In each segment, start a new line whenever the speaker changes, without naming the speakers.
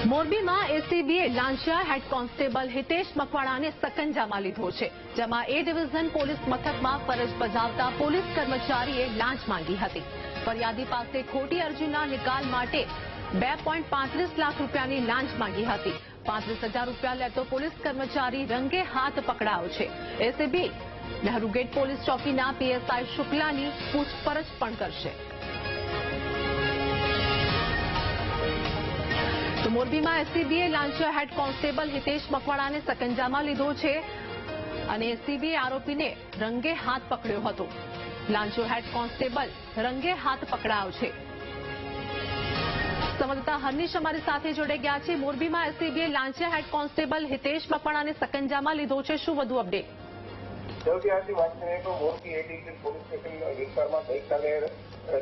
મોરબીમાં એસીબીએ લાંચિયા head constable Hitesh મકવાણાને સકંજામાં લીધો છે, જેમાં એ ડિવિઝન પોલીસ મથકમાં ફરજ બજાવતા પોલીસ કર્મચારીએ લાંચ માંગી હતી। ફરિયાદી પાસે ખોટી અરજીના નિકાલ માટે 2.35 લાખ રૂપિયાની લાંચ માંગી હતી। 35,000 રૂપિયા લેતો પોલીસ કર્મચારી રંગે હાથ પકડાયો છે। એસીબી નહેરુ ગેટ પોલીસ ચોકીના પીએસઆઈ શુક્લાની પૂછપરછ પણ કરશે। તો મોરબીમાં એસીબીએ લાંચિયા હેડ કોન્સ્ટેબલ હિતેશ મકવાણાને સકંજામાં લીધો છે અને એસીબીએ આરોપીને રંગે હાથ પકડ્યો હતો। લાંચિયો હેડ કોન્સ્ટેબલ રંગે હાથ પકડાયો છે। સંવાદદાતા હર્નિશ અમારી સાથે જોડાઈ ગયા છે। મોરબીમાં એસીબીએ લાંચિયા હેડ કોન્સ્ટેબલ હિતેશ મકવાણાને સકંજામાં લીધો છે, શું વધુ અપડેટ?
સૌથી આજની વાત કરીએ તો મોરબી એ ડિવિઝન પોલીસ સ્ટેશન વિસ્તારમાં ગઈકાલે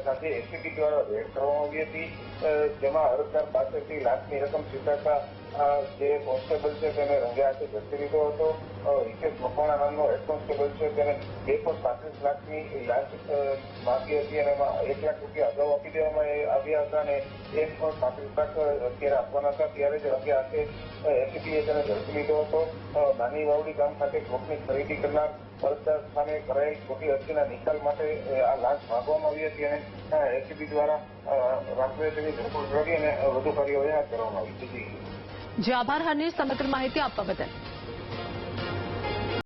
સાંજે એસીબી દ્વારા રેડ કરવામાં આવી હતી, જેમાં અરજદાર પાસેથી લાખની રકમ સ્વીકારતા જે કોન્સ્ટેબલ છે તેને રંગે હાથે ઝડપી લીધો હતો। હિતેશ મકવાણા નામનો હેડ કોન્સ્ટેબલ છે તેને 2.35 લાખની લાંચ માંગી હતી અને એમાં 1 લાખ રૂપિયા અગાઉ આપી દેવામાં આવ્યા હતા અને 1.35 લાખ અત્યારે આપવાના હતા। ત્યારે જ રંગે હાથે એસીબીએ તેને ઝડપી લીધો હતો। નાની વાવડી ગામ ખાતે કોકની ખરીદી કરનાર અરજદાર સામે કરાયેલ ખોટી અરજીના નિકાલ માટે આ લાંચ માંગવામાં આવી હતી અને એસીબી દ્વારા રાત્રે તેની ધરપકડ કરી અને વધુ કાર્યવાહી હાથ ધરવામાં આવી હતી।
જી આભાર હર્નિશ, સમગ્ર માહિતી આપવા બદલ।